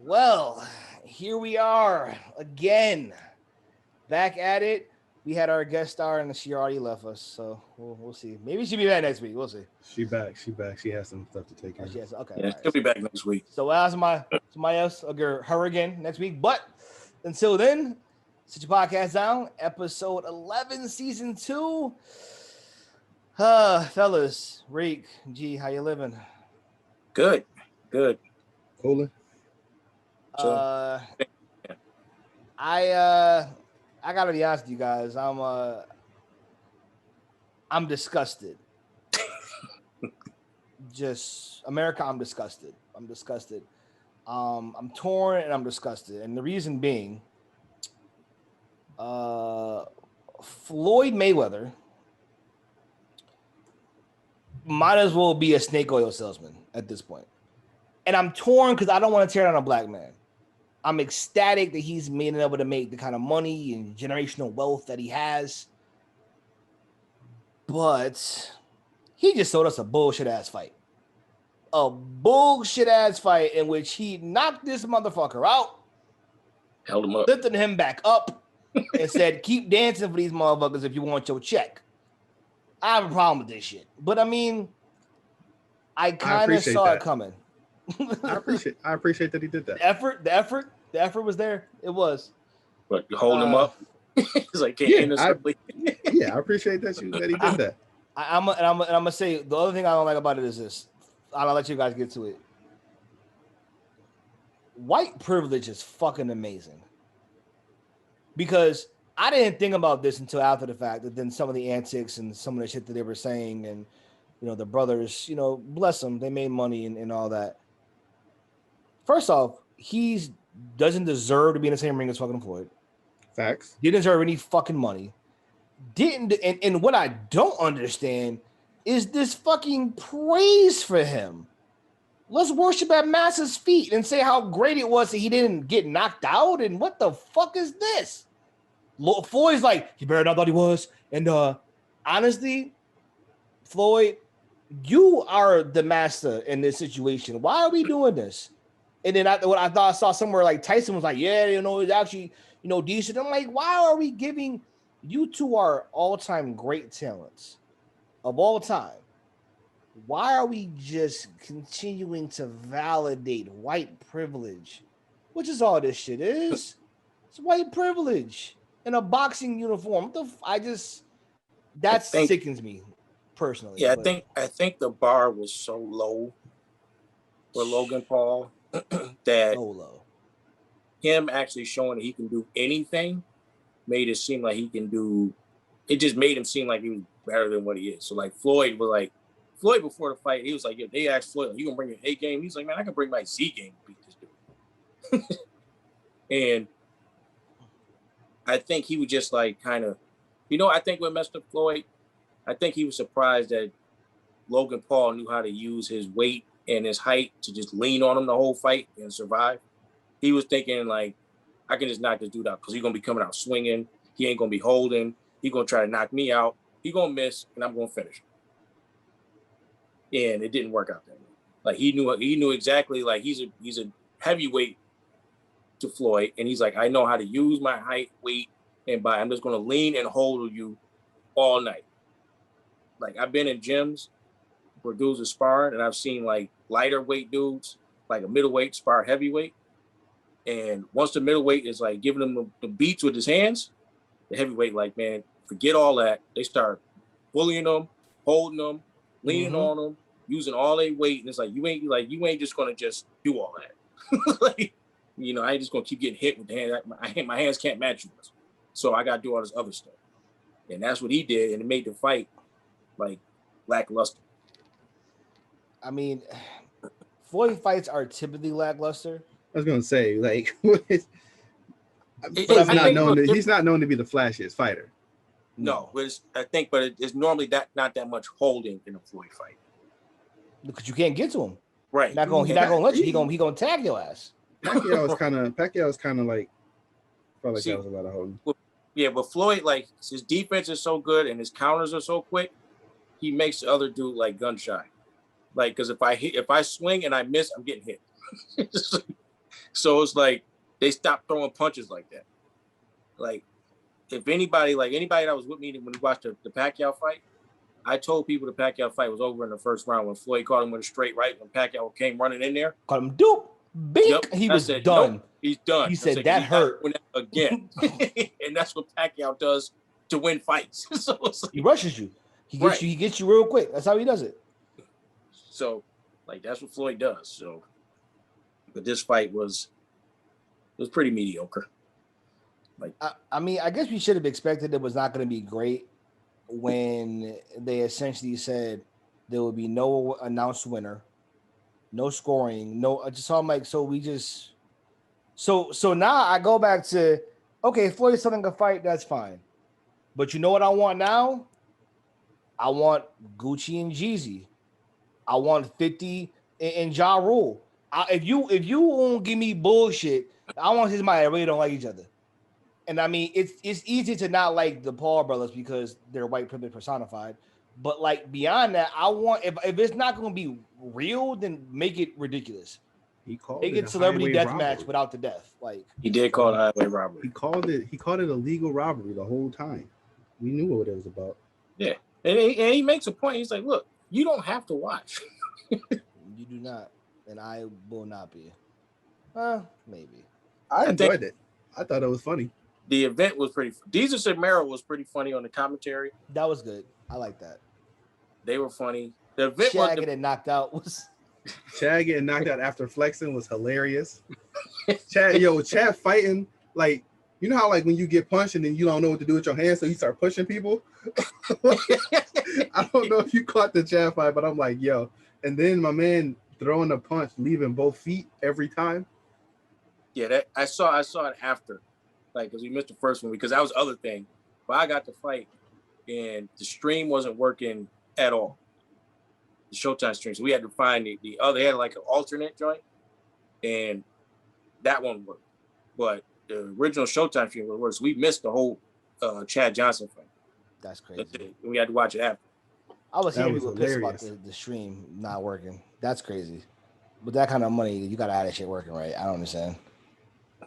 Well, here we are again, back at it. We had our guest star, and she already left us, so we'll see. Maybe she'll be back next week. We'll see. She back. She back. She has some stuff to take Oh, care of. she has okay. Yeah, All she'll right. be back next week. So as somebody else, her again next week. But until then, sit your podcast down. Episode 11, season 2. Fellas, Reek, G, how you living? Good, good. Cooling. Uh, Yeah. I gotta be honest with you guys. I'm disgusted. Just America, I'm disgusted. I'm disgusted. I'm torn and I'm disgusted. And the reason being, Floyd Mayweather might as well be a snake oil salesman at this point. And I'm torn because I don't want to tear down a black man. I'm ecstatic that he's been able to make the kind of money and generational wealth that he has. But he just sold us a bullshit ass fight. A bullshit ass fight in which he knocked this motherfucker out, Held him up. lifted him back up, and said, keep dancing for these motherfuckers if you want your check. I have a problem with this shit. But I mean, I kind of appreciate saw that. it coming. I appreciate that he did that. The effort was there. It was. But you hold him up. It's like can't Yeah, end this I- quickly. Yeah, I appreciate that he did that. I'm gonna say the other thing I don't like about it is this. I'll let you guys get to it. White privilege is fucking amazing. Because I didn't think about this until after the fact, that then some of the antics and some of the shit that they were saying, and the brothers, bless them, they made money and all that. First off, he doesn't deserve to be in the same ring as fucking Floyd. Facts. Didn't deserve any fucking money. And what I don't understand is this fucking praise for him. Let's worship at Master's feet and say how great it was that he didn't get knocked out. And what the fuck is this? Floyd's like, he better not thought he was. And honestly, Floyd, you are the master in this situation. Why are we doing this? And then I thought I saw somewhere like Tyson was like, yeah, it's actually, decent. I'm like, why are we giving you two are all-time great talents of all time? Why are we just continuing to validate white privilege, which is all this shit is? It's white privilege in a boxing uniform. That sickens me personally. Yeah, I think the bar was so low for Logan Paul that low. Him actually showing that he can do anything made it seem like he can do. It just made him seem like he was better than what he is. So like Floyd before the fight, he was like, yeah, they asked Floyd, like, you gonna bring your A game? He's like, man, I can bring my Z game to beat this dude. And I think he was just like kind of, I think what messed up Floyd, I think he was surprised that Logan Paul knew how to use his weight and his height to just lean on him the whole fight and survive. He was thinking like, I can just knock this dude out because he's going to be coming out swinging. He ain't going to be holding. He's going to try to knock me out. He's going to miss, and I'm going to finish. And it didn't work out that way. Like he knew exactly, like he's a heavyweight to Floyd, and he's like, I know how to use my height, weight, and I'm just going to lean and hold you all night. Like I've been in gyms where dudes are sparring, and I've seen like lighter weight dudes, like a middleweight spar heavyweight. And once the middleweight is like giving them the beats with his hands, the heavyweight like, man, forget all that. They start bullying them, holding them, leaning on them, using all their weight, and it's like you ain't just gonna just do all that. Like, I ain't just gonna keep getting hit with the hand. My hands can't match yours, so I gotta do all this other stuff. And that's what he did, and it made the fight like lackluster. I mean, Floyd fights are typically lackluster. I was gonna say, like, He's not known to be the flashiest fighter. No, but it's normally not that much holding in a Floyd fight. Because you can't get to him. Right. He's not gonna let you. He gonna tag your ass. Pacquiao was kind of like, felt like that was a lot of holding. Yeah, but Floyd, like, his defense is so good and his counters are so quick, he makes the other dude like gun shy. Like, because if I swing and I miss, I'm getting hit. So it's like they stopped throwing punches like that. Like if anybody that was with me when we watched the Pacquiao fight, I told people the Pacquiao fight was over in the first round when Floyd caught him with a straight right when Pacquiao came running in there. Caught him, doop, bink. Yep. He was said, done. Nope, he's done. He said that hurt again, and that's what Pacquiao does to win fights. So it's like, he rushes you. He gets you real quick. That's how he does it. So, like that's what Floyd does. So, but this fight was pretty mediocre. Like, I mean, I guess we should have expected it was not going to be great when they essentially said there would be no announced winner, no scoring, no. So I'm like, so now I go back to, okay, Floyd is selling a fight, that's fine, but you know what I want now? I want Gucci and Jeezy. I want 50 and Ja Rule. If you won't give me bullshit, I want to see somebody that really don't like each other. And I mean, it's easy to not like the Paul brothers because they're white privilege personified. But like beyond that, I want if it's not going to be real, then make it ridiculous. Make it celebrity death match without the death. Like he did call it highway robbery. He called it a legal robbery the whole time. We knew what it was about. Yeah, and he makes a point. He's like, look, you don't have to watch. You do not, and I will not be. Maybe. I enjoyed it. I thought it was funny. The event was pretty. Diesel said Mero was pretty funny on the commentary. That was good. I like that. They were funny. The event Shaq getting knocked out was. Chad getting knocked out after flexing was hilarious. Chad fighting like you know how like when you get punched and then you don't know what to do with your hands, so you start pushing people. I don't know if you caught the Chad fight, but I'm like, yo. And then my man throwing a punch, leaving both feet every time. Yeah, that I saw it after. Like, because we missed the first one because that was the other thing. But I got the fight and the stream wasn't working at all. The Showtime stream. So we had to find the other, they had like an alternate joint and that one worked. But the original Showtime stream was worse. So we missed the whole Chad Johnson fight. That's crazy. We had to watch it after. I was hearing people pissed about the stream not working. That's crazy. With that kind of money, you got to have that shit working, right? I don't understand.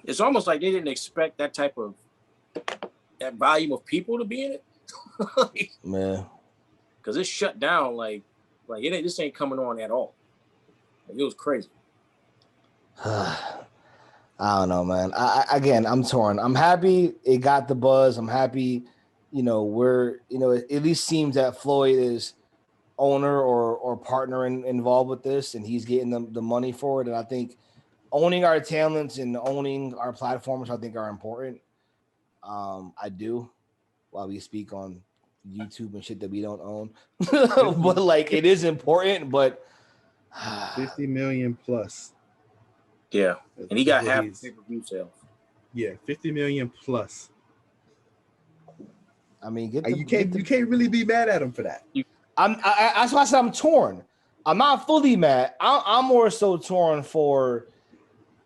It's almost like they didn't expect that volume of people to be in it. Man, because it's shut down. Like this ain't coming on at all. Like, it was crazy. I don't know, man. I'm torn. I'm happy it got the buzz. I'm happy, it at least seems that Floyd is owner or partner involved with this, and he's getting the money for it. And I think owning our talents and owning our platforms, I think, are important. I do, while we speak on YouTube and shit that we don't own, but like it is important. But 50 million plus. Yeah, and he got half the pay-per-view sales. Yeah, 50 million plus. I mean, you can't really be mad at him for that. That's why I said I'm torn. I'm not fully mad. I'm more so torn for.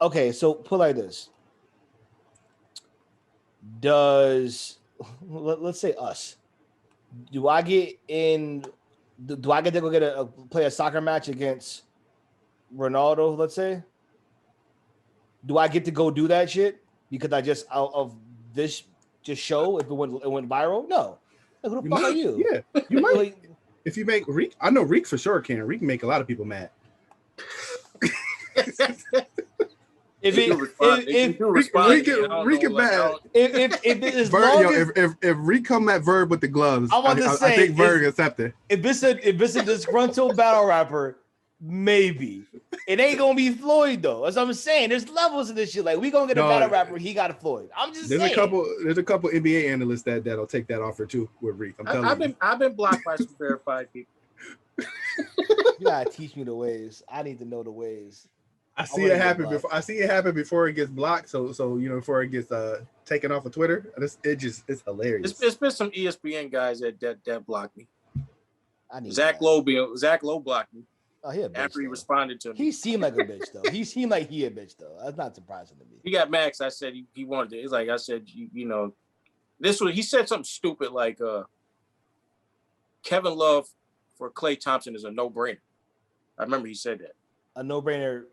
Okay, so put like this. Let's say us. Do I get to go play a soccer match against Ronaldo, let's say? Do I get to go do that shit because I just out of this just show if it went viral? No. Like, who the fuck are you? Yeah, you might. Like, if you make Reek, I know Reek for sure can. Reek can make a lot of people mad. If Reek come at Verb with the gloves, I think Verb accepted. If it's a disgruntled battle rapper, maybe it ain't gonna be Floyd though. That's what I'm saying. There's levels of this shit. Like we gonna get a battle rapper, he got a Floyd. I'm just saying. There's a couple NBA analysts that'll take that offer too with Reek. I've been blocked by some verified people. You gotta teach me the ways. I need to know the ways. I see it happen before it gets blocked. So before it gets taken off of Twitter, it's hilarious. It's been some ESPN guys that blocked me. Zach Lowe blocked me. Oh, he a bitch, after he responded to me. He seemed like a bitch though. He seemed like he a bitch though. That's not surprising to me. He got Max. I said he wanted it. It's like I said, he said something stupid like Kevin Love for Klay Thompson is a no-brainer. I remember he said that. A no-brainer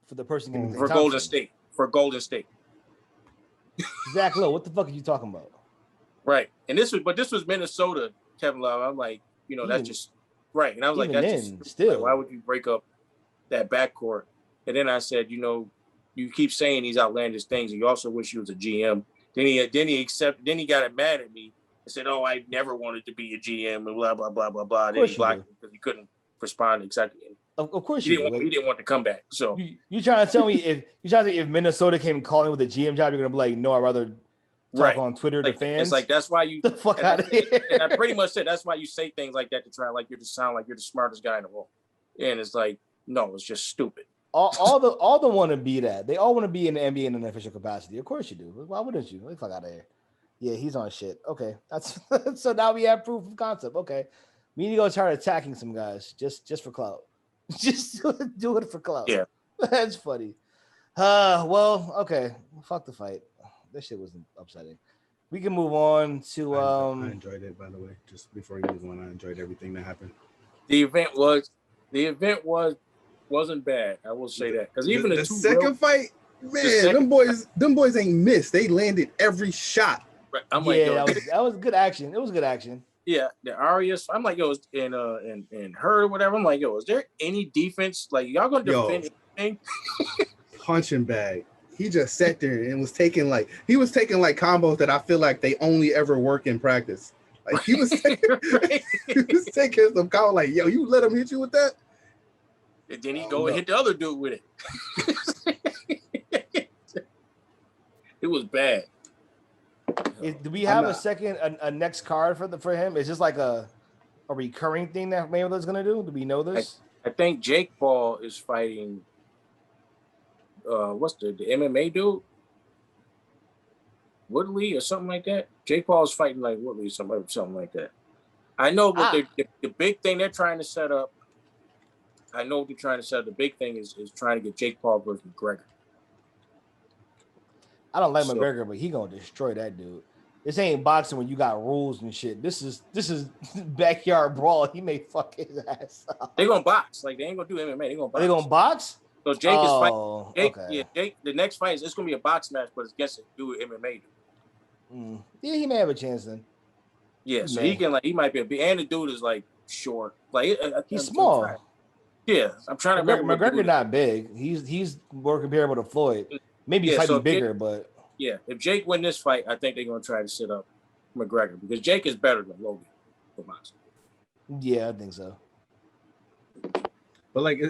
for the person getting for Golden State. For Golden State. Zach Lowe, what the fuck are you talking about? Right. And this was Minnesota, Kevin Love. I'm like, that's just right. And I was like, that's just still. Like, why would you break up that backcourt? And then I said, you keep saying these outlandish things, and you also wish you was a GM. Then he got mad at me and said, "Oh, I never wanted to be a GM," and blah blah blah blah blah. Then he blocked me because he couldn't respond exactly. Of course, he didn't want to come back. So you trying to tell me if Minnesota came calling with a GM job, you're gonna be like, no, I'd rather talk on Twitter to fans. It's like that's why you the fuck out of here. And I pretty much said that's why you say things like that to try like you're to sound like you're the smartest guy in the world. And it's like, no, it's just stupid. All the want to be that. They all want to be in the NBA in an official capacity. Of course you do. Why wouldn't you? Get the fuck out of here. Yeah, he's on shit. Okay, that's so now we have proof of concept. Okay, we need to go start attacking some guys just for clout. Just do it for clout. Yeah, that's funny. Well, okay. Fuck the fight. This shit wasn't upsetting. We can move on to. I enjoyed it, by the way. Just before you move on, I enjoyed everything that happened. The event wasn't bad. I will say that because even the second fight, man, them boys ain't missed. They landed every shot. Right. I'm like, that was good action. It was good action. Yeah, the Arias. I'm like, and her, whatever. I'm like, is there any defense? Like, y'all gonna defend anything? Punching bag. He just sat there and was taking combos that I feel like they only ever work in practice. Like he was taking some combos like, yo, you let him hit you with that? And then he go and hit the other dude with it. It was bad. Do we have a next card for him? Is this like a recurring thing that Mayweather's gonna do? Do we know this? I think Jake Paul is fighting. What's the MMA dude? Woodley or something like that. Jake Paul is fighting like Woodley, something like that. I know, but the big thing they're trying to set up. I know what they're trying to set up. The big thing is trying to get Jake Paul versus McGregor. I don't like McGregor, but he gonna destroy that dude. This ain't boxing when you got rules and shit. This is backyard brawl. He may fuck his ass up. They gonna box. Like they ain't gonna do MMA. They gonna box. They gonna box? So Jake is fighting. Jake, okay. Yeah, Jake. The next fight it's gonna be a box match, but it's against a dude with MMA. Yeah, he may have a chance then. Yeah, so he might be and the dude is like short. Like he's small. I'm trying to remember. McGregor not big. He's more comparable to Floyd. Maybe slightly bigger, but yeah. If Jake win this fight, I think they're gonna try to set up McGregor because Jake is better than Logan for boxing. Yeah, I think so. But like,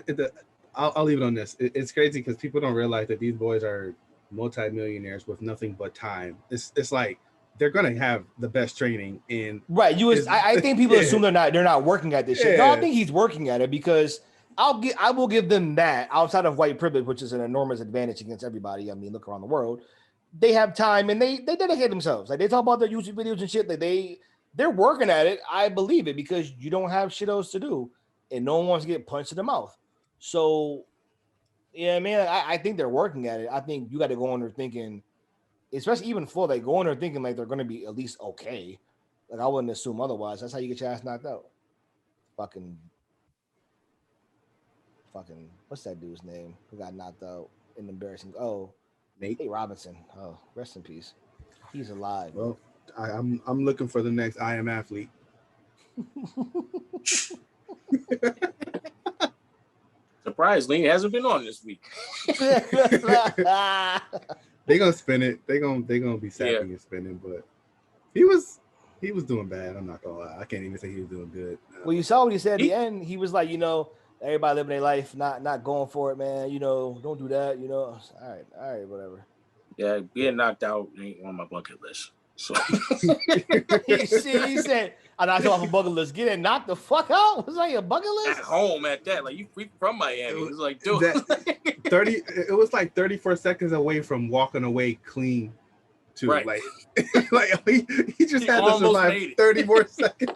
I'll leave it on this. It's crazy because people don't realize that these boys are multi-millionaires with nothing but time. It's like they're gonna have the best training in. Right. I think people assume they're not working at this shit. No, I think he's working at it because I will give them that outside of white privilege, which is an enormous advantage against everybody. I mean, look around the world. They have time and they dedicate themselves. Like they talk about their YouTube videos and shit. Like they're working at it. I believe it because you don't have shit else to do and no one wants to get punched in the mouth. So, yeah, man, I think they're working at it. I think you got to go in there thinking, especially even Floyd, they go in there thinking like they're going to be at least okay. Like I wouldn't assume otherwise. That's how you get your ass knocked out. Fucking, what's that dude's name who got knocked out in embarrassing? Oh, Nate Robinson. Oh, rest in peace. He's alive. Well, I'm looking for the next I Am Athlete. Surprisingly, he hasn't been on this week. They gonna spin it. They gonna be sapping and spinning, but he was doing bad. I'm not gonna lie. I can't even say he was doing good. Well, you saw what he said at the end. He was like, everybody living their life, not going for it, man. Don't do that. All right, whatever. Yeah, being knocked out ain't on my bucket list. So he said, I'm not off a bucket list. Get it, knock the fuck out. Was that your bucket list? At home at that. Like we from Miami. It was like, dude. 30. It was like 34 seconds away from walking away clean. Too. Right. Like he just had to survive 30 more seconds.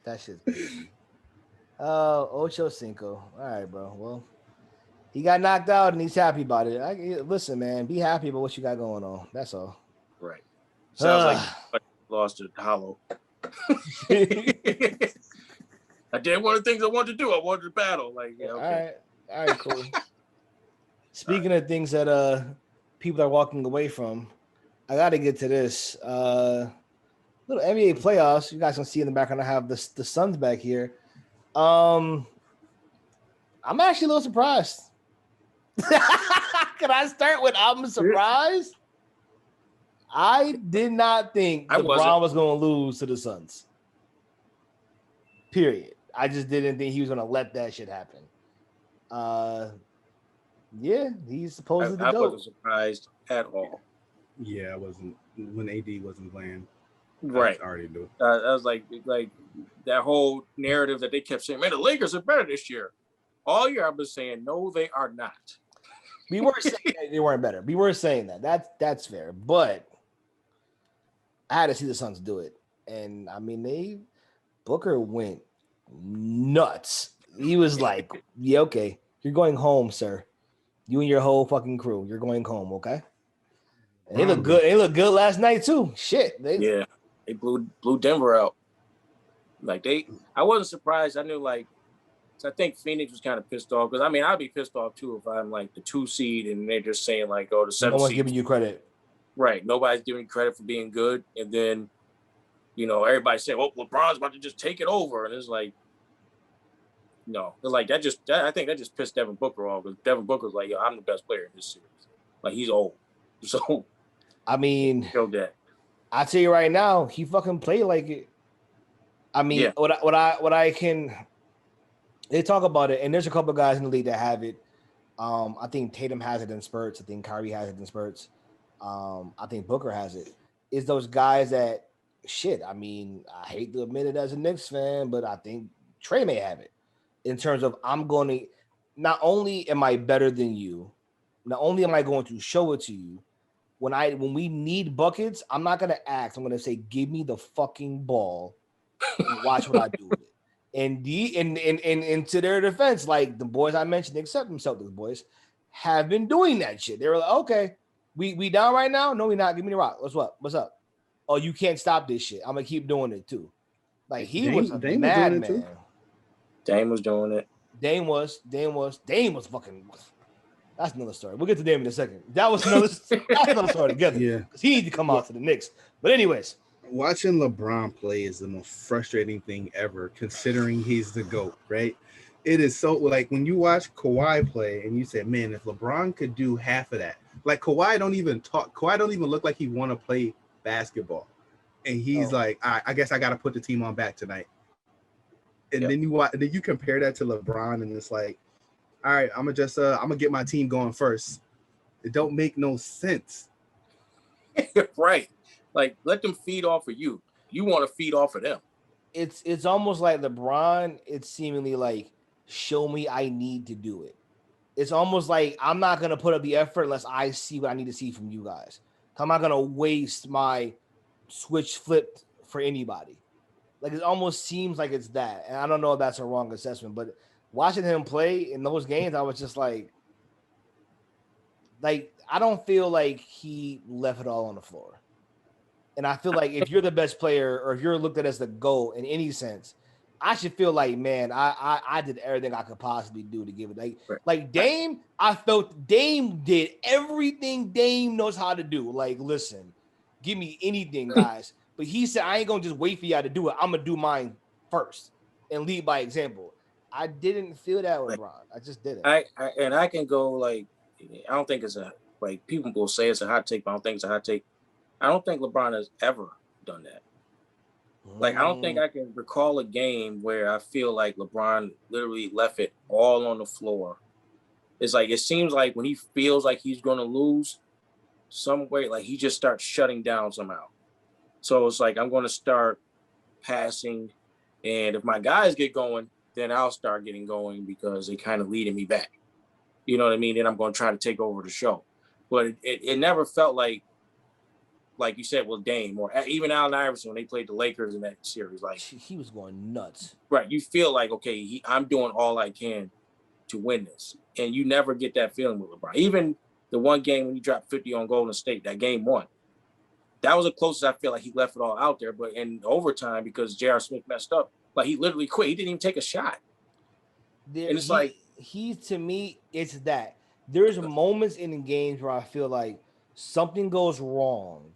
That shit's crazy. Ocho Cinco. All right, bro. Well, he got knocked out and he's happy about it. Listen, man, be happy about what you got going on. That's all. Right. Sounds like lost to Hollow. I did one of the things I wanted to do. I wanted to battle. Like, yeah, okay. All right, cool. Speaking of things that people are walking away from, I got to get to this. Little NBA playoffs. You guys can see in the background. I have the Suns back here. I'm actually a little surprised. Can I start with I'm surprised? I did not think LeBron was going to lose to the Suns. Period. I just didn't think he was going to let that shit happen. Yeah, he's supposedly the GOAT. I wasn't surprised at all. Yeah, I wasn't when AD wasn't playing. Right. I already knew. I was like that whole narrative that they kept saying, man, the Lakers are better this year. All year I've been saying, no, they are not. We were saying that they weren't better. We were saying that. That's fair. But I had to see the Suns do it. And I mean, Booker went nuts. He was like, yeah, okay, you're going home, sir. You and your whole fucking crew, you're going home, okay? And they look good. They look good last night too. Shit. They blew Denver out. I wasn't surprised. I knew so I think Phoenix was kind of pissed off because I mean I'd be pissed off too if I'm like the 2 seed and they're just saying the 7 seed. No one's giving you credit. Right. Nobody's giving credit for being good. And then, everybody said, well, LeBron's about to just take it over. And it's like, no. They're like, I think that just pissed Devin Booker off because Devin Booker's like, yo, I'm the best player in this series. Like, he's old. So, I mean, showed that. I tell you right now, he fucking played like it. I mean, what I can, they talk about it, and there's a couple of guys in the league that have it. I think Tatum has it in spurts. I think Kyrie has it in spurts. I think Booker has it. It's those guys that, I mean, I hate to admit it as a Knicks fan, but I think Trey may have it in terms of I'm going to, not only am I better than you, not only am I going to show it to you, when we need buckets, I'm not going to ask. I'm going to say, give me the fucking ball and watch what I do with it. And to their defense, like the boys I mentioned, except themselves, those boys have been doing that shit. They were like, okay, we down right now? No, we not. Give me the rock. What's up? Oh, you can't stop this shit. I'm gonna keep doing it too. Like Dame was a madman. Dame was doing it. Dame was fucking. That's another story. We'll get to Dame in a second. That's another story together. Yeah, because he need to come out to the Knicks. But anyways, watching LeBron play is the most frustrating thing ever, considering he's the GOAT, right? It is so like when you watch Kawhi play and you say, man, if LeBron could do half of that, like Kawhi don't even talk. Kawhi don't even look like he want to play basketball. And he's like, I guess I got to put the team on back tonight. And then you compare that to LeBron and it's like, all right, I'm gonna get my team going first. It don't make no sense. Right. Like, let them feed off of you. You want to feed off of them. It's almost like LeBron, it's seemingly like, show me I need to do it. It's almost like I'm not going to put up the effort unless I see what I need to see from you guys. I'm not going to waste my switch flipped for anybody. Like, it almost seems like it's that. And I don't know if that's a wrong assessment, but watching him play in those games, I was just like, I don't feel like he left it all on the floor. And I feel like if you're the best player or if you're looked at as the GOAT in any sense, I should feel like, man, I did everything I could possibly do to give it. Like Dame, I felt Dame did everything Dame knows how to do. Like, listen, give me anything, guys. But he said, I ain't going to just wait for y'all to do it. I'm going to do mine first and lead by example. I didn't feel that with LeBron. I just didn't. I can go I don't think it's people will say it's a hot take, but I don't think it's a hot take. I don't think LeBron has ever done that. I don't think I can recall a game where I feel like LeBron literally left it all on the floor. It's like, it seems like when he feels like he's going to lose some way, he just starts shutting down somehow. So it's like, I'm going to start passing. And if my guys get going, then I'll start getting going because they kind of leading me back. You know what I mean? And I'm going to try to take over the show. But it never felt like you said, well, Dame or even Allen Iverson when they played the Lakers in that series, he was going nuts. Right, you feel like, okay, I'm doing all I can to win this, and you never get that feeling with LeBron. Even the one game when he dropped 50 on Golden State, that game one, that was the closest I feel like he left it all out there. But in overtime, because J.R. Smith messed up, he literally quit. He didn't even take a shot. To me, it's that. there's moments in the games where I feel like something goes wrong,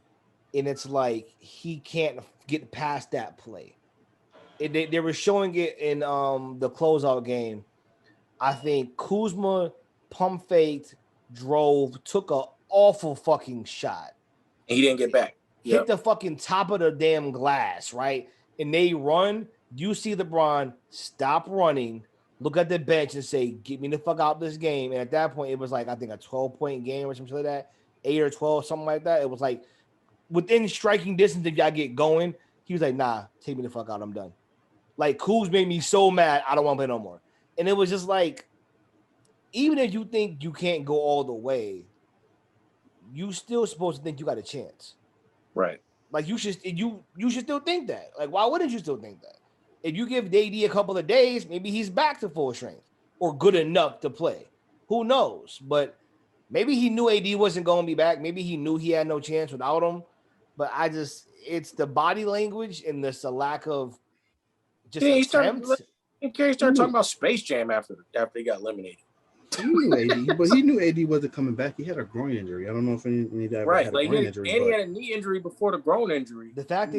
and it's like he can't get past that play. They were showing it in the closeout game. I think Kuzma pump faked, drove, took a awful fucking shot. He didn't get back. Hit the fucking top of the damn glass, right? And they run. You see LeBron stop running, look at the bench, and say, "Get me the fuck out of this game." And at that point, it was like I think a 12-point game or something like that, 8 or 12, something like that. It was like within striking distance if y'all get going. He was like, "Nah, take me the fuck out. I'm done." Like Kuz made me so mad. I don't want to play no more. And it was just like, even if you think you can't go all the way, you still supposed to think you got a chance. Right. Like you should still think that. Like, why wouldn't you still think that? If you give AD a couple of days, maybe he's back to full strength or good enough to play. Who knows? But maybe he knew AD wasn't going to be back. Maybe he knew he had no chance without him. But it's the body language and this a lack of just attempt. He started talking about Space Jam after he got eliminated. He knew AD, but he knew AD wasn't coming back. He had a groin injury. I don't know if any guy right. had like a groin injury. And he had a knee injury before the groin injury. The fact that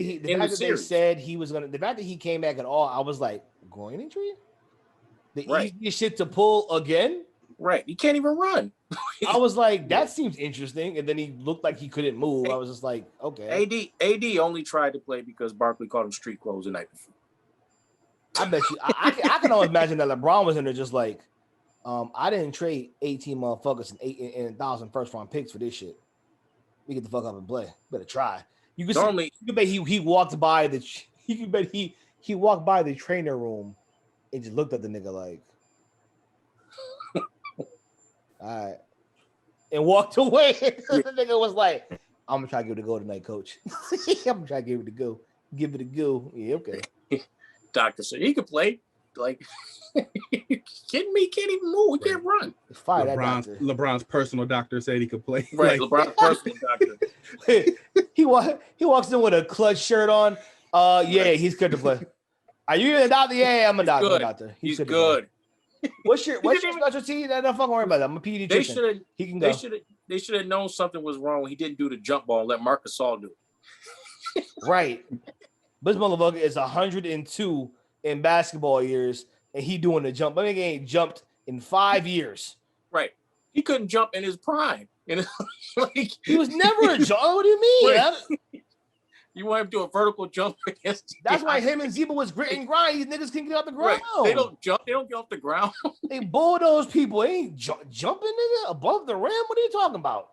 they said he was gonna, the fact that he came back at all, I was like, groin injury? The easiest shit to pull again? Right. He can't even run. I was like, that seems interesting. And then he looked like he couldn't move. I was just like, okay. AD only tried to play because Barkley called him street clothes the night before. I bet you. I can always imagine that LeBron was in there just like, I didn't trade 18 motherfuckers and 1,000 first-round picks for this shit. We get the fuck up and play. Better try. You could bet he walked by the. You could bet he walked by the trainer room and just looked at the nigga like, all right, and walked away. The nigga was like, I'm gonna try to give it a go tonight, coach. I'm gonna try to give it a go. Give it a go. Yeah, okay. Doctor said he could play. Like, kidding me? He can't even move. He can't run. Fire that doctor. LeBron's personal doctor said he could play. Right, LeBron's personal doctor. He walks in with a clutch shirt on. Yeah, he's good to play. Are you a doctor? Yeah, I'm a doctor. He's good. What's your specialty? Don't fucking worry about that. I'm a pediatrician. He can go. They should have known something was wrong when he didn't do the jump ball and let Marcus Gasol do it. Right. This motherfucker is 102 in basketball years, and he doing the jump. But nigga ain't jumped in 5 years. Right. He couldn't jump in his prime. Like, he was never a jump. What do you mean? Right. You want him to do a vertical jump against? That's why him and Zeba was grit and grind. These niggas can't get off the ground. Right. They don't jump. They don't get off the ground. They bulldoze people. They ain't jumping, nigga, above the rim. What are you talking about?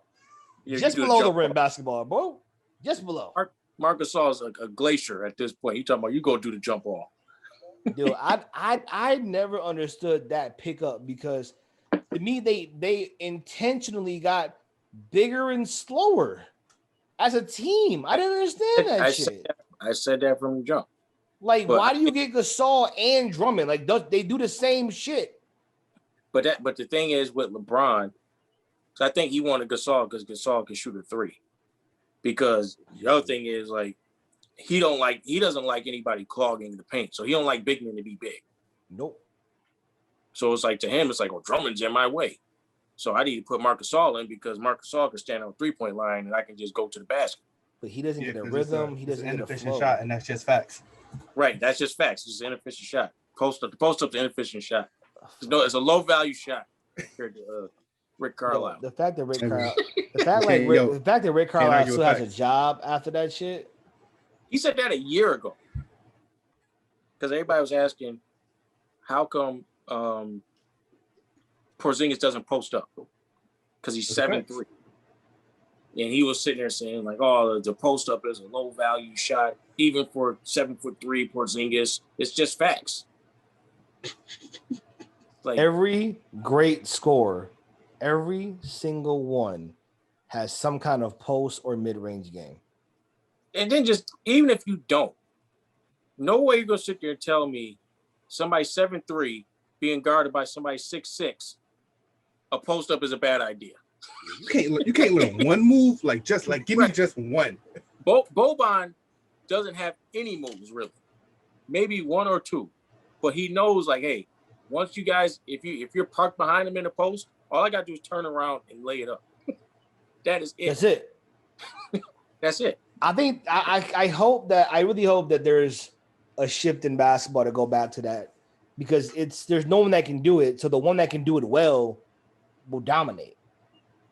Yeah, just below the rim basketball, bro. Just below. Marcus Gasol is a glacier at this point. You talking about you go do the jump ball. Dude, I never understood that pickup because to me they intentionally got bigger and slower as a team. I didn't understand that shit. I said that from the jump. Like, why do you get Gasol and Drummond? Like, they do the same shit. But the thing is with LeBron, so I think he wanted Gasol because Gasol can shoot a three. Because the other thing is like he doesn't like anybody clogging the paint. So he don't like big men to be big. Nope. So it's like to him, it's like, oh, Drummond's in my way. So I need to put Marcus Gasol in because Marcus Gasol can stand on the 3-point line and I can just go to the basket. But he doesn't get a rhythm. He doesn't get a flow. Shot, and that's just facts. Right. That's just facts. It's an inefficient shot. Post up's an inefficient shot. It's a low value shot compared to Rick Carlisle. The fact that Rick Carlisle still has a job after that shit. He said that a year ago. Because everybody was asking, how come Porzingis doesn't post up? Because he's 7'3". And he was sitting there saying, like, oh, the post up is a low value shot, even for 7'3" Porzingis. It's just facts. Like, every great scorer, every single one has some kind of post or mid-range game. And then just, even if you don't, no way you're going to sit there and tell me somebody 7'3" being guarded by somebody 6'6", a post-up is a bad idea. You can't learn one move, give me just one. Boban doesn't have any moves, really. Maybe one or two. But he knows, like, hey, once you guys, if you're parked behind him in the post, All I got to do is turn around and lay it up. That is it. That's it. That's it. I think I really hope that there's a shift in basketball to go back to that, because there's no one that can do it. So the one that can do it well will dominate.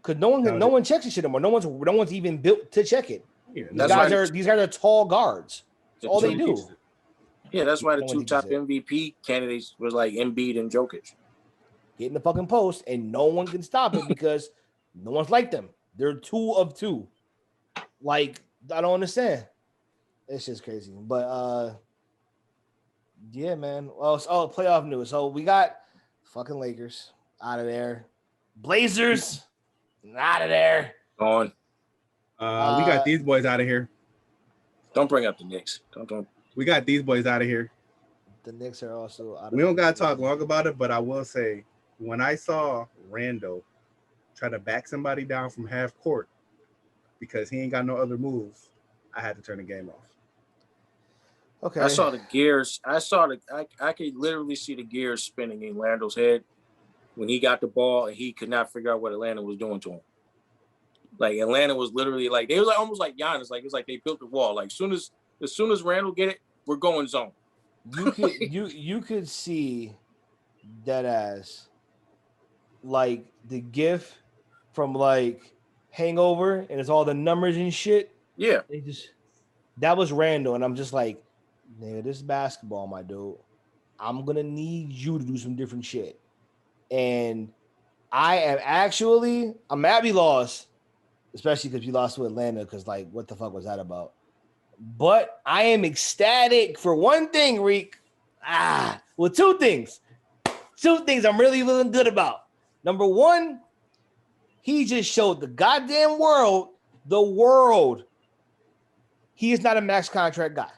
Because no one checks this shit anymore. No one's even built to check it. Yeah, These guys are tall guards. That's all they do. Yeah, that's why the two top MVP candidates was like Embiid and Jokic. Get in the fucking post, and no one can stop it because no one's like them. They're 2 of 2. Like, I don't understand. It's just crazy. But yeah, man. Well, playoff news. So we got fucking Lakers out of there. Blazers out of there. Gone. We got these boys out of here. Don't bring up the Knicks. Don't. We got these boys out of here. The Knicks are also out of We don't got to talk long about it, but I will say, when I saw Randall try to back somebody down from half court because he ain't got no other moves, I had to turn the game off. Okay. I saw the gears. I could literally see the gears spinning in Randall's head when he got the ball and he could not figure out what Atlanta was doing to him. Like, Atlanta was literally like, they was like almost like Giannis. Like, it's like they built the wall. Like, as soon as Randall get it, we're going zone. You could see that as like the gif from like Hangover, and it's all the numbers and shit. Yeah. That was Randall, and I'm just like, nigga, this is basketball, my dude. I'm gonna need you to do some different shit. And I'm mad we lost, especially because we lost to Atlanta, because like, what the fuck was that about? But I am ecstatic for one thing, Reek. Two things. Two things I'm really feeling good about. Number one, he just showed the goddamn world, he is not a max contract guy.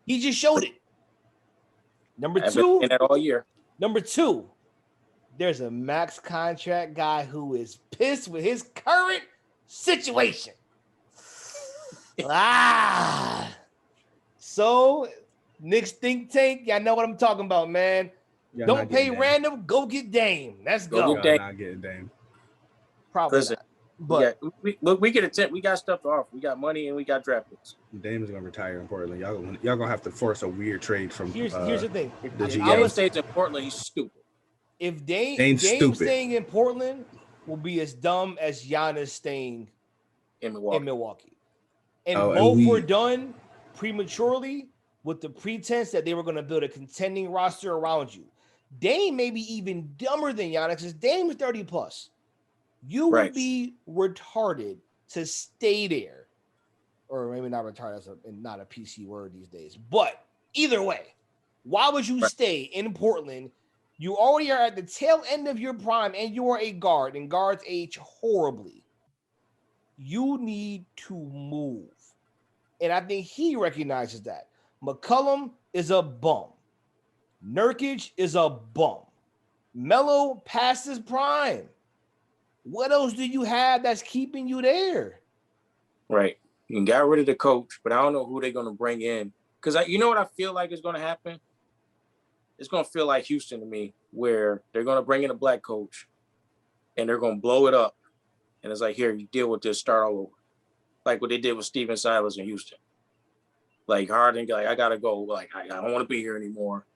He just showed it. Number two, and that all year. Number two, there's a max contract guy who is pissed with his current situation. So Knicks think tank, y'all know what I'm talking about, man. Y'all don't pay Randall, go get Dame. Let's go. Y'all not getting Dame. Probably. Listen, not. But we can attempt. We got stuff to offer. We got money and we got draft picks. Dame is gonna retire in Portland. Y'all gonna have to force a weird trade from. Here's the thing. The I would say to Portland, he's stupid. If Dame staying in Portland will be as dumb as Giannis staying in Milwaukee. And both were done prematurely with the pretense that they were going to build a contending roster around you. Dame may be even dumber than Giannis, because Dame is 30 plus. You would be retarded to stay there. Or maybe not retarded, that's not a PC word these days. But either way, why would you stay in Portland? You already are at the tail end of your prime, and you are a guard, and guards age horribly. You need to move. And I think he recognizes that. McCollum is a bum. Nurkic is a bum. Melo past his prime. What else do you have that's keeping you there? Right. You got rid of the coach, but I don't know who they're going to bring in. Because you know what I feel like is going to happen? It's going to feel like Houston to me, where they're going to bring in a black coach and they're going to blow it up. And it's like, here, you deal with this, start all over. Like what they did with Steven Silas in Houston. Like Harden, like, I got to go. Like, I don't want to be here anymore.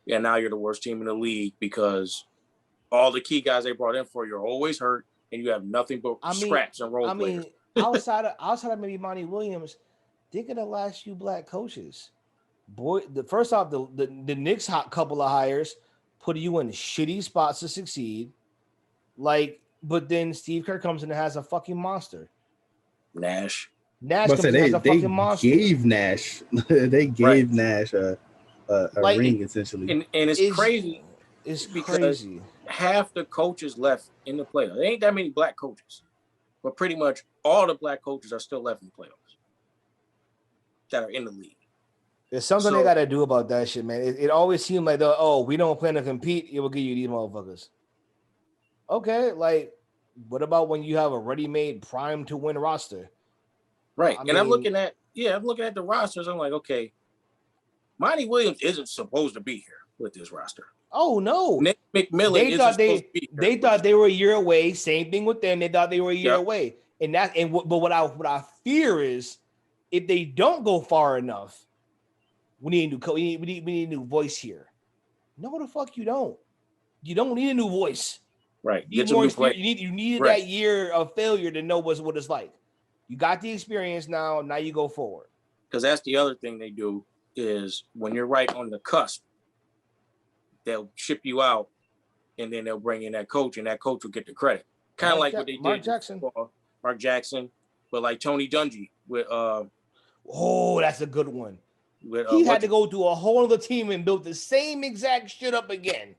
And now you're the worst team in the league because all the key guys they brought in for you are always hurt and you have nothing but scraps and role players. outside of maybe Monty Williams, think of the last few black coaches. Boy, the Knicks couple of hires put you in shitty spots to succeed. Like, but then Steve Kerr comes in and has a fucking monster. Nash comes in and has a fucking monster. Nash. They gave Nash a ring essentially. And it's crazy. It's because crazy. Half the coaches left in the playoffs. There ain't that many black coaches, but pretty much all the black coaches are still left in the playoffs that are in the league. There's something they got to do about that shit, man. It always seemed like, we don't plan to compete. It will give you these motherfuckers. Okay, like, what about when you have a ready-made prime to win roster? Right. I'm looking at the rosters. I'm like, okay, Monty Williams isn't supposed to be here with this roster. Oh no, Nick McMillan they isn't thought supposed to be here. they thought they were a year away. Same thing with them. They thought they were a year Yep. away, but what I fear is if they don't go far enough, we need a new we need a new voice here. No, the fuck you don't. You don't need a new voice. Right. You need more experience. You needed Right. that year of failure to know what it's like. You got the experience now. Now you go forward. Because that's the other thing they do is when you're right on the cusp, they'll ship you out, and then they'll bring in that coach, and that coach will get the credit. Kind of like what they Mark did Jackson. for Mark Jackson, but like Tony Dungy with oh, that's a good one. He had to go to a whole other team and build the same exact shit up again.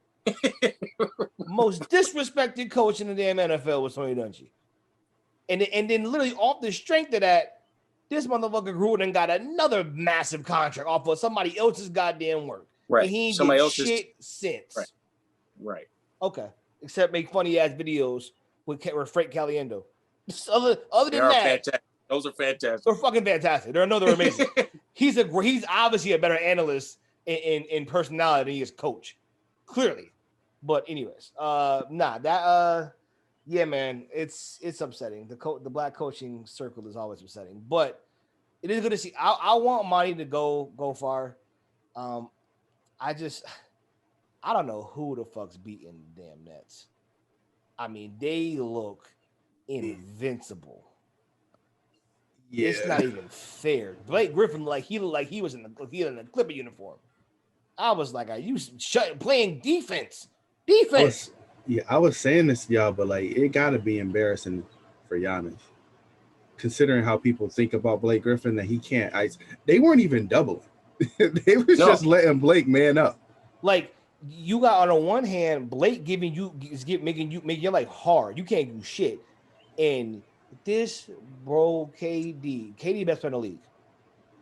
Most disrespected coach in the damn NFL was Tony Dungy. And then literally off the strength of that, this motherfucker grew and got another massive contract off of somebody else's goddamn work. Right. And he ain't somebody did else's shit since. Right. Okay. Except make funny ass videos with Frank Caliendo. Other than that, fantastic. Those are fantastic. They're fucking fantastic. They're amazing. He's obviously a better analyst in personality than he is coach, clearly. But anyways, yeah, man, it's upsetting. The black coaching circle is always upsetting, but it is good to see. I want Monty to go far. I don't know who the fuck's beating the damn Nets. I mean, they look invincible. Yeah. It's not even fair. Blake Griffin he was in the Clipper uniform. I was like, are you playing defense? I was saying this to y'all, but like it gotta be embarrassing for Giannis. Considering how people think about Blake Griffin, that he can't ice. They weren't even doubling. They were just letting Blake man up. Like you got on the one hand, Blake making your life hard. You can't do shit. And this bro, KD best player in the league.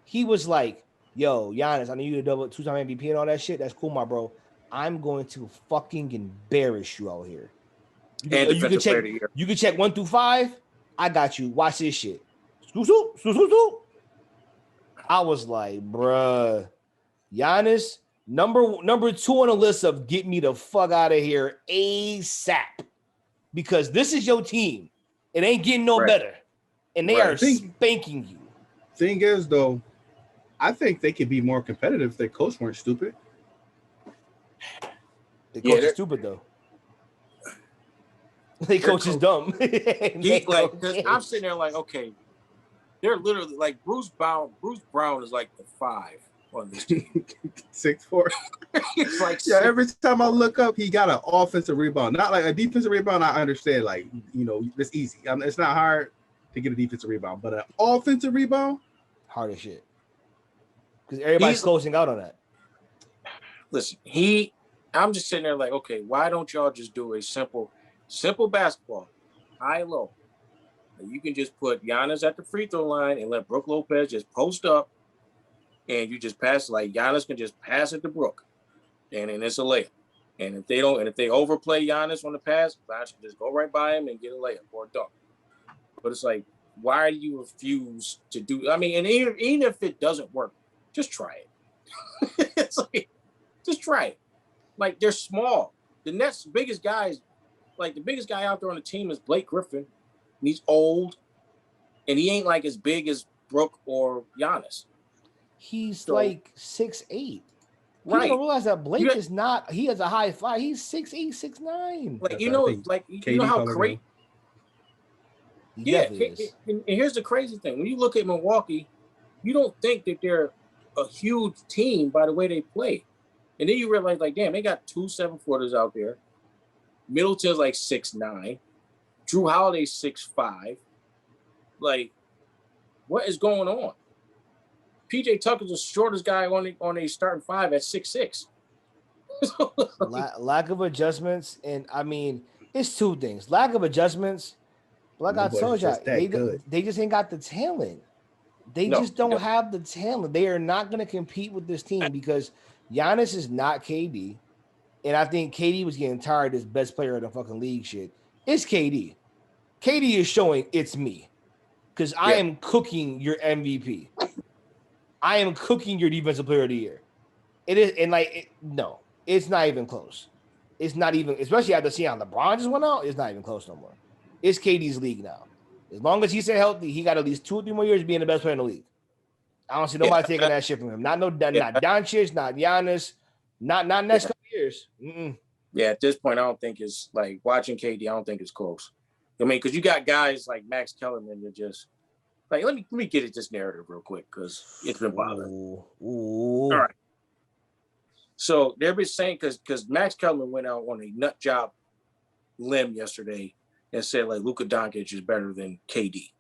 He was like, yo, Giannis, I need you to double 2-time MVP and all that shit. That's cool, my bro. I'm going to fucking embarrass you out here. You can check 1 through 5. I got you. Watch this shit. I was like, bruh, Giannis, number 2 on the list of get me the fuck out of here ASAP. Because this is your team. It ain't getting no better. And they are spanking you. Thing is, though, I think they could be more competitive if their coach weren't stupid. The coach is stupid, though. The coach is dumb. Because I'm sitting there like, okay, they're literally like Bruce Brown is like the 5 on this team. 6'4". It's like every time I look up, he got an offensive rebound. Not like a defensive rebound. I understand, like, it's easy. It's not hard to get a defensive rebound, but an offensive rebound, hard as shit. Because everybody's closing out on that. Listen, I'm just sitting there like, okay, why don't y'all just do a simple basketball, high low? You can just put Giannis at the free throw line and let Brook Lopez just post up, and you just pass. Like Giannis can just pass it to Brook, and then it's a layup. And if they overplay Giannis on the pass, Giannis can just go right by him and get a layup or a dunk. But it's like, why do you refuse to do? I mean, and even if it doesn't work, just try it. It's like, just try it. Like, they're small. The Nets' biggest guys, like the biggest guy out there on the team is Blake Griffin. And he's old, and he ain't like as big as Brook or Giannis. He's like 6'8". Right. You don't realize that Blake is not. He has a high fly. He's 6'8", 6'9". Like you know how crazy. Yeah, and here's the crazy thing: when you look at Milwaukee, you don't think that they're a huge team by the way they play, and then you realize, like, damn, they got 2 7-footers out there. Middleton's like 6'9". Drew Holiday's 6'5". Like, what is going on? PJ Tucker's the shortest guy on a starting 5 at 6'6". Lack of adjustments, and I mean, it's 2 things: lack of adjustments. Like I told you, they just ain't got the talent. They just don't have the talent. They are not going to compete with this team because Giannis is not KD, and I think KD was getting tired of this best player in the fucking league shit. It's KD. KD is showing it's me because I am cooking your MVP. I am cooking your defensive player of the year. It is, and no. It's not even close. It's not even, especially after seeing how LeBron just went out, it's not even close no more. It's KD's league now. As long as he stay healthy, he got at least 2 or 3 more years being the best player in the league. I don't see nobody taking that shit from him. Not Doncic, not Giannis, not next couple years. Mm-mm. Yeah, at this point, I don't think it's like watching KD. I don't think it's close. I mean, because you got guys like Max Kellerman that just like let me get at this narrative real quick because it's been bothering. Ooh. All right. So they've been saying because Max Kellerman went out on a nut job limb yesterday and said like Luka Doncic is better than KD.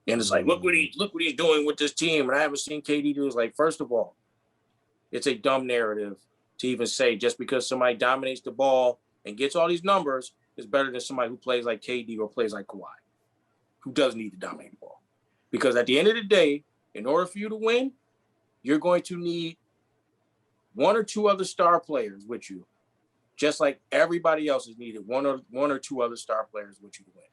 And it's like, look what he's doing with this team. And I haven't seen KD do. It's like, first of all, it's a dumb narrative to even say just because somebody dominates the ball and gets all these numbers is better than somebody who plays like KD or plays like Kawhi, who does need to dominate the ball. Because at the end of the day, in order for you to win, you're going to need 1 or 2 other star players with you, just like everybody else has needed one or two other star players with you to win.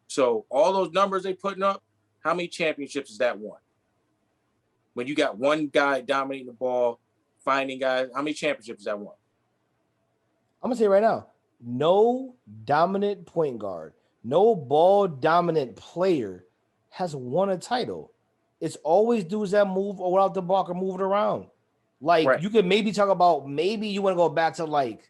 So all those numbers they putting up, how many championships is that won? When you got one guy dominating the ball, finding guys, how many championships is that won? I'm gonna say right now, no dominant point guard, no ball dominant player has won a title. It's always dudes that move without the ball or move it around. Like you can maybe talk about maybe you want to go back to like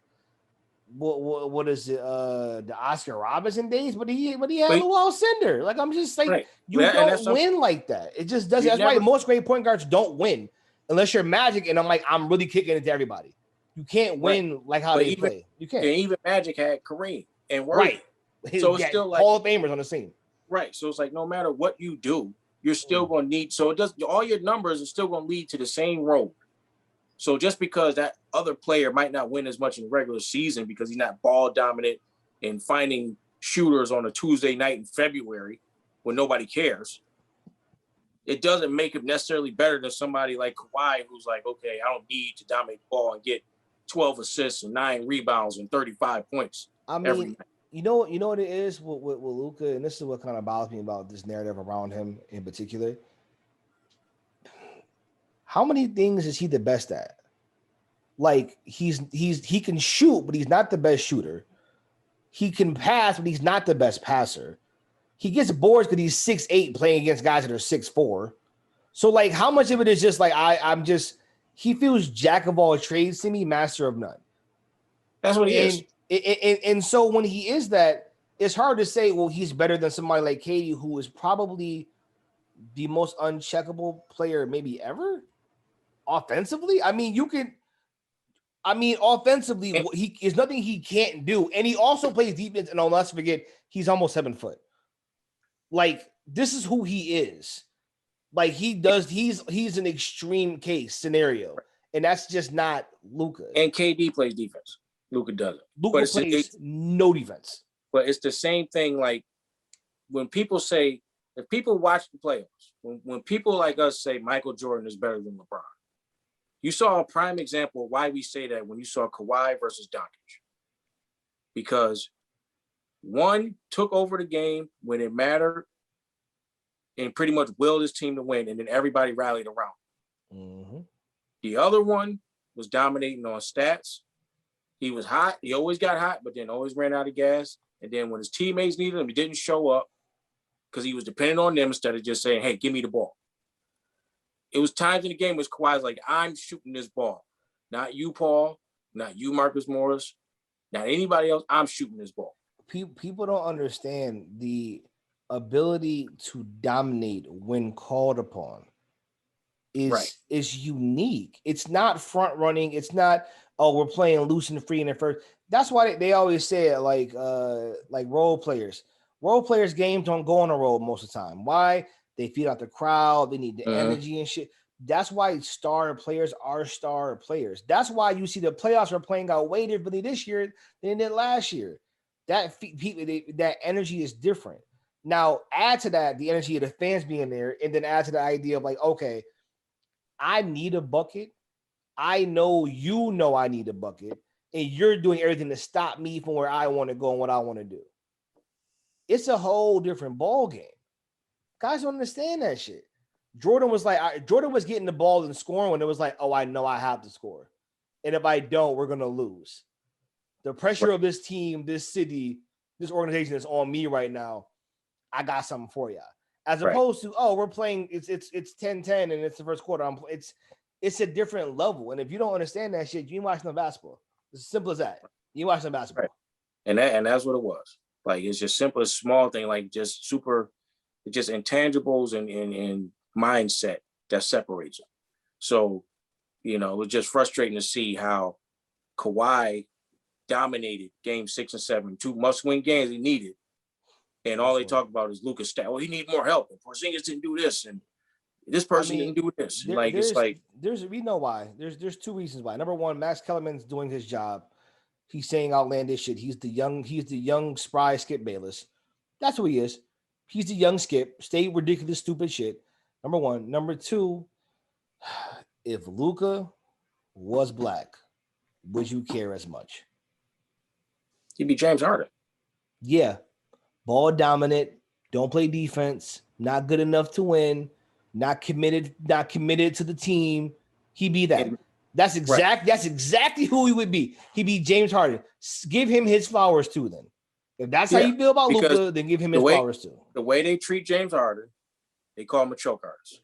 what is it the Oscar Robertson days, but he had Lou Alcindor. Like I'm just like you don't win like that. It just doesn't. That's why most great point guards don't win unless you're Magic. And I'm like I'm really kicking it to everybody. You can't win like how they play. You can't. And even Magic had Kareem and Worthy. So it's still like Hall of Famers on the scene. Right. So it's like no matter what you do, you're still going to need. So it does. All your numbers are still going to lead to the same road. So just because that other player might not win as much in the regular season because he's not ball dominant and finding shooters on a Tuesday night in February when nobody cares, it doesn't make him necessarily better than somebody like Kawhi who's like, okay, I don't need to dominate the ball and get 12 assists and 9 rebounds and 35 points. I mean, you know what it is with Luka, and this is what kind of bothers me about this narrative around him in particular. How many things is he the best at? Like he can shoot, but he's not the best shooter. He can pass, but he's not the best passer. He gets bored because he's 6'8" playing against guys that are 6'4". So like how much of it is just like he feels jack of all trades to me, master of none. That's what he is. And so when he is that, it's hard to say, well, he's better than somebody like KD, who is probably the most uncheckable player maybe ever. Offensively, offensively, there's nothing he can't do. And he also plays defense. And let's forget, he's almost 7 foot. Like, this is who he is. Like, he's an extreme case scenario. And that's just not Luka. And KD plays defense. Luka doesn't. Luka plays no defense. But it's the same thing. Like, when people say, if people watch the playoffs, when people like us say Michael Jordan is better than LeBron, you saw a prime example of why we say that when you saw Kawhi versus Doncic. Because one took over the game when it mattered and pretty much willed his team to win, and then everybody rallied around. Mm-hmm. The other one was dominating on stats. He was hot. He always got hot, but then always ran out of gas. And then when his teammates needed him, he didn't show up because he was dependent on them instead of just saying, hey, give me the ball. It was times in the game where Kawhi's like, I'm shooting this ball. Not you, Paul. Not you, Marcus Morris. Not anybody else. I'm shooting this ball. People don't understand the ability to dominate when called upon is unique. It's not front running. It's not, oh, we're playing loose and free in the first. That's why they always say it like role players. Role players games don't go on a roll most of the time. Why? They feed out the crowd. They need the energy and shit. That's why star players are star players. That's why you see the playoffs are playing out way differently this year than they did last year. That energy is different. Now, add to that the energy of the fans being there, and then add to the idea of like, okay, I need a bucket. I know you know I need a bucket, and you're doing everything to stop me from where I want to go and what I want to do. It's a whole different ball game. Guys don't understand that shit. Jordan was getting the ball and scoring when it was like, oh, I know I have to score. and if I don't, we're gonna lose. The pressure of this team, this city, this organization is on me right now. I got something for you. As opposed to, we're playing, it's 10-10 and it's the first quarter. It's a different level. And if you don't understand that shit, you ain't watching no basketball. It's as simple as that. You watch some basketball. Right. And that's what it was. Like, it's just simple, small thing, like just intangibles and mindset that separates them. So, it was just frustrating to see how Kawhi dominated game 6 and 7, 2 must-win games he needed. And all they talk about is Luka's stat. Well, he need more help. And Porzingis didn't do this, and this person didn't do this. We know why. There's 2 reasons why. Number one, Max Kellerman's doing his job. He's saying outlandish shit. He's the young spry Skip Bayless. That's who he is. He's the young Skip. Stay ridiculous, stupid shit. Number one. Number two, if Luka was black, would you care as much? He'd be James Harden. Yeah. Ball dominant, don't play defense, not good enough to win, not committed to the team. He'd be that. That's exactly who he would be. He'd be James Harden. Give him his flowers too, then. If that's how you feel about Luka, then give him his flowers too. The way they treat James Harden, they call him a choke artist.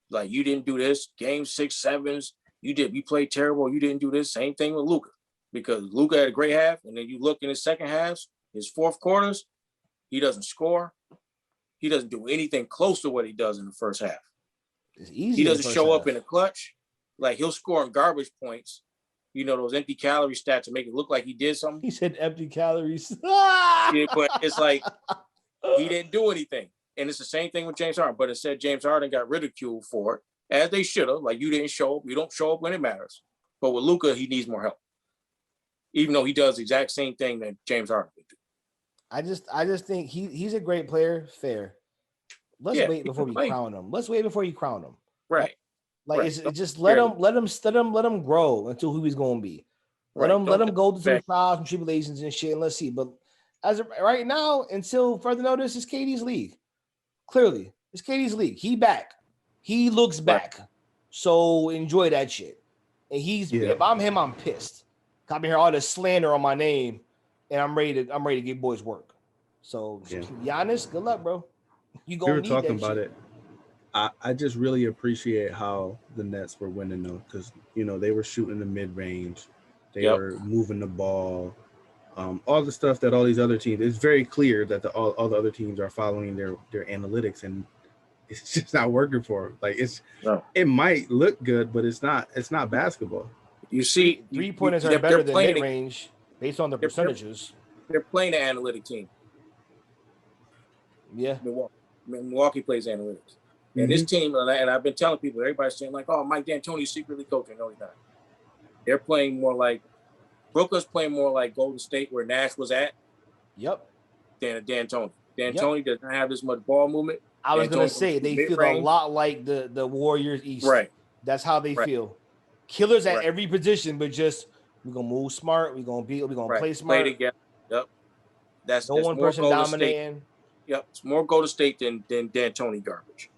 Like, you didn't do this, game 6, 7s, you played terrible, you didn't do this. Same thing with Luka. Because Luka had a great half, and then you look in his second halves, his fourth quarters, he doesn't score. He doesn't do anything close to what he does in the first half. It's easy. He doesn't show up in a clutch. Like, he'll score in garbage points. Those empty calorie stats to make it look like he did something. He said empty calories. Yeah, but it's like he didn't do anything. And it's the same thing with James Harden. But instead, James Harden got ridiculed for it, as they should have. Like, you didn't show up. You don't show up when it matters. But with Luka, he needs more help. Even though he does the exact same thing that James Harden would do. I just think he's a great player. Fair. Let's wait before we crown him. Let's wait before you crown him. Right. It's just let him grow until who he's going to be. Let him go through some trials and tribulations and shit, and let's see. But as of right now, until further notice, it's KD's league. Clearly, it's KD's league. He back. He looks back. So enjoy that shit. And if I'm him, I'm pissed. I've been hearing all this slander on my name, and I'm ready to get boys work. So Giannis, good luck, bro. You gonna need that shit. We were talking about it. I just really appreciate how the Nets were winning though, because they were shooting the mid range, they were moving the ball, all the stuff that all these other teams. It's very clear that all the other teams are following their analytics, and it's just not working for them. Like it might look good, but it's not basketball. You see, 3-pointers are better than mid range based on the percentages. They're playing the analytic team. Yeah, Milwaukee plays analytics. And this team, and I've been telling people, everybody's saying like, "Oh, Mike D'Antoni's secretly coaching." No, he's not. They're playing more like Brooklyn's playing more like Golden State, where Nash was at. Yep. Than D'Antoni. D'Antoni does not have this much ball movement. I was going to say they feel a lot like the Warriors East. Right. That's how they feel. Killers at every position, but just we're gonna move smart. We're gonna play smart. Play together. Yep. That's one person dominating. Yep. It's more Golden State than D'Antoni garbage.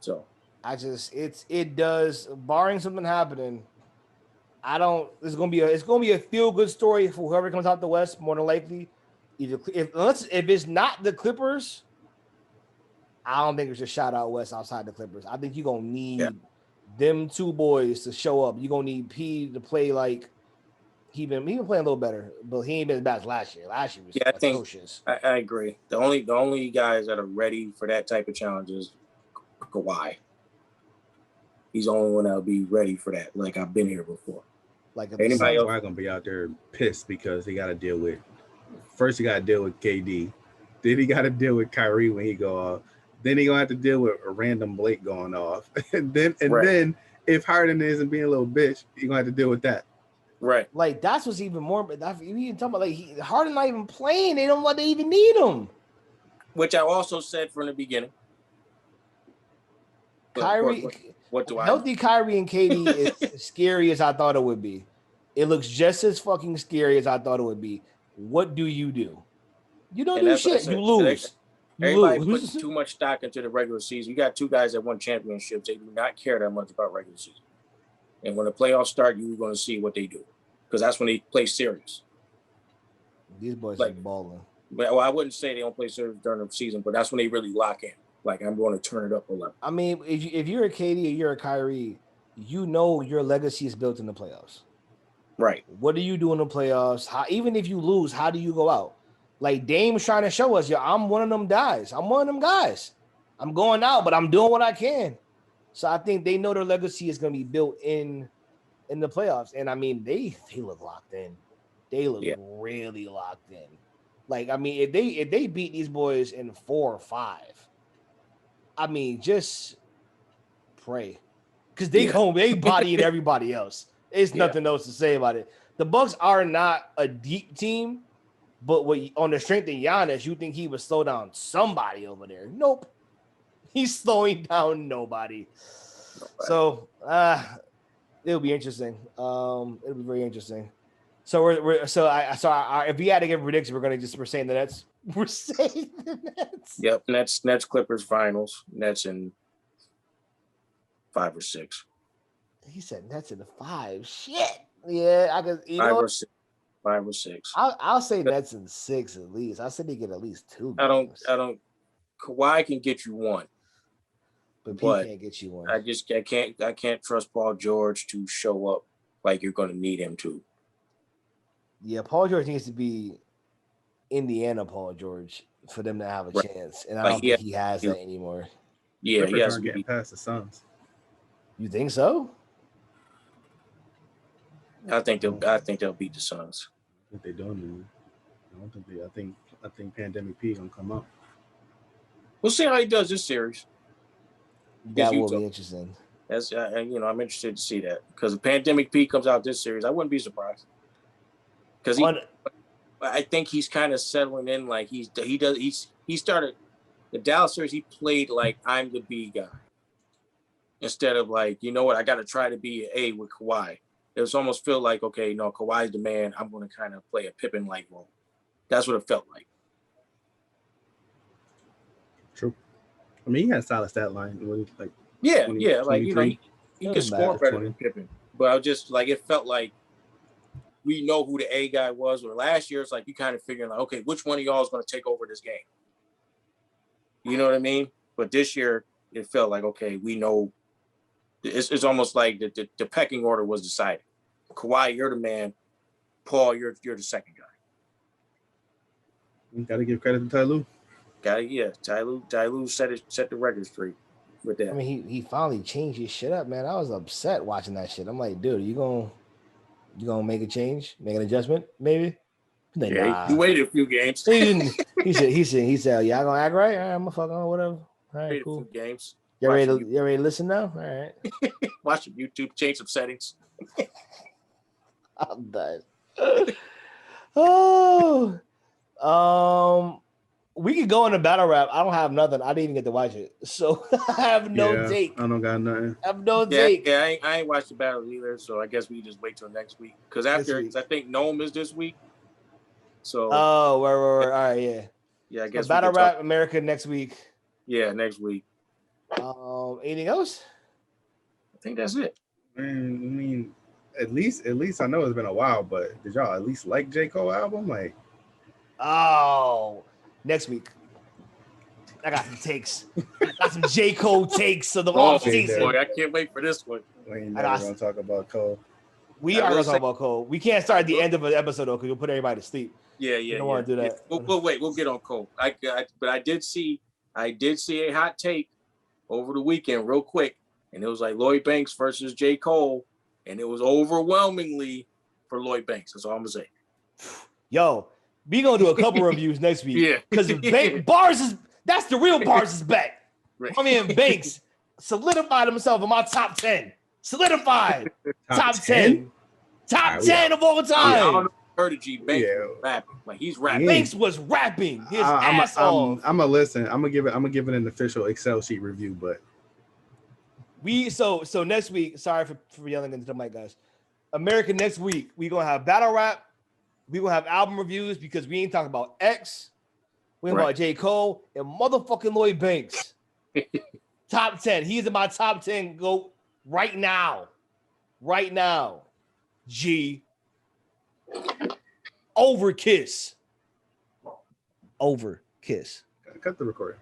So it does, barring something happening. It's gonna be a feel good story for whoever comes out the West, more than likely. If it's not the Clippers, I don't think there's a shot out West outside the Clippers. I think you're gonna need them 2 boys to show up. You're gonna need P to play like he been playing a little better, but he ain't been as bad as last year. Last year was atrocious. I agree. The only guys that are ready for that type of challenge is Kawhi. He's the only one that'll be ready for that. Like, I've been here before. Like, anybody else gonna be out there pissed because he got to deal with. First, he got to deal with KD. Then he got to deal with Kyrie when he go off. Then he gonna have to deal with a random Blake going off. and then if Harden isn't being a little bitch, he gonna have to deal with that. Right. Like, that's what's even more. You even talking about like Harden not even playing. They even need him. Which I also said from the beginning. Kyrie, what do I? Healthy Kyrie and KD is as scary as I thought it would be. It looks just as fucking scary as I thought it would be. What do? You don't do shit. You lose. Everybody puts too much stock into the regular season. You got 2 guys that won championships. They do not care that much about regular season. And when the playoffs start, you're going to see what they do. Because that's when they play serious. These boys like, are balling. But, well, I wouldn't say they don't play serious during the season, but that's when they really lock in. Like, I'm going to turn it up a level. I mean, if you're a KD or you're a Kyrie, you know your legacy is built in the playoffs. Right. What do you do in the playoffs? Even if you lose, how do you go out? Like Dame's trying to show us, yo, I'm one of them guys. I'm one of them guys. I'm going out, but I'm doing what I can. So I think they know their legacy is going to be built in the playoffs. And I mean, they look locked in. They look really locked in. Like, I mean, if they beat these boys in 4 or 5, I mean, just pray. Because they bodying everybody else. It's nothing else to say about it. The Bucks are not a deep team, but on the strength of Giannis, you think he would slow down somebody over there. Nope. He's slowing down nobody. So it'll be interesting. It'll be very interesting. So if we had to give a prediction, we're saying the Nets. We're saying the Nets. Yep, Nets Clippers finals. Nets in 5 or 6. He said Nets in the 5. Shit. Yeah, I could. 5 or 6. 5 or 6. I'll say Nets in 6 at least. I said they get at least 2 games. I don't. Kawhi can get you 1. But P can't get you 1. I can't trust Paul George to show up like you're going to need him to. Yeah, Paul George needs to be Indiana Paul George for them to have a chance, and I don't think he has that anymore. Yeah, he has to get past the Suns. You think so? I think they'll beat the Suns. I think they don't. I don't think they. I think Pandemic P gonna come up. We'll see how he does this series. That will be interesting. That's I'm interested to see that because if Pandemic P comes out this series, I wouldn't be surprised. Because I think he's kind of settling in. Like he started the Dallas series. He played like I'm the B guy instead of like, you know what, I got to try to be an A with Kawhi. It was almost feel like, okay, no, Kawhi's the man. I'm going to kind of play a Pippen-like role. That's what it felt like. True. I mean, he had a solid stat line. Like like he could score better than Pippen. But I was just like, it felt like we know who the A guy was. Or last year, it's like you kind of figuring like, okay, which one of y'all is going to take over this game? You know what I mean? But this year, it felt like, okay, we know. It's almost like the pecking order was decided. Kawhi, you're the man. Paul, you're the second guy. You gotta give credit to Ty Lue. Ty Lue set the record straight with that. I mean, he finally changed his shit up, man. I was upset watching that shit. I'm like, dude, you gonna make a change, make an adjustment, maybe? Like, nah. He waited a few games. he said, y'all gonna act right? All right, I'm gonna fuck on whatever. All right, cool. A few games. You ready to listen now? All right. Watch some YouTube, change some settings. I'm done. We could go into battle rap. I don't have nothing. I didn't even get to watch it, so I have no take. I don't got nothing. I have no take. Yeah, I ain't watched the battle either, so I guess we just wait till next week. Because I think Gnome is this week. So. Oh, right. All right, yeah. Yeah, I guess battle rap America next week. Yeah, next week. Anything else? I think that's it. Man, I mean, at least I know it's been a while, but did y'all at least like J. Cole album? Like, next week. I got some takes. I got some J. Cole takes of the off season. Boy, I can't wait for this one. We ain't never gonna talk about Cole. We are gonna talk about Cole. We can't start at the end of an episode though, because you'll put everybody to sleep. Yeah. You don't want to do that. We'll wait. We'll get on Cole. But I did see a hot take over the weekend, real quick, and it was like Lloyd Banks versus J. Cole, and it was overwhelmingly for Lloyd Banks. That's all I'm gonna say. Yo, we gonna do a couple reviews next week. Yeah, because that's the real Bars is back. Right. I mean, Banks solidified himself in my top 10. Solidified top 10. Top 10 of all time. Heard of G Banks rapping. Like he's rapping. Banks was rapping his ass off. I'm gonna listen. I'm gonna give it an official Excel sheet review, but so next week, sorry for yelling into the mic, guys. America next week, we gonna have battle rap, we gonna have album reviews because we ain't talking about X, we ain't about J. Cole and motherfucking Lloyd Banks. Top 10. He's in my top 10 go right now. right now. G. Over kiss. Over kiss. Cut the recording.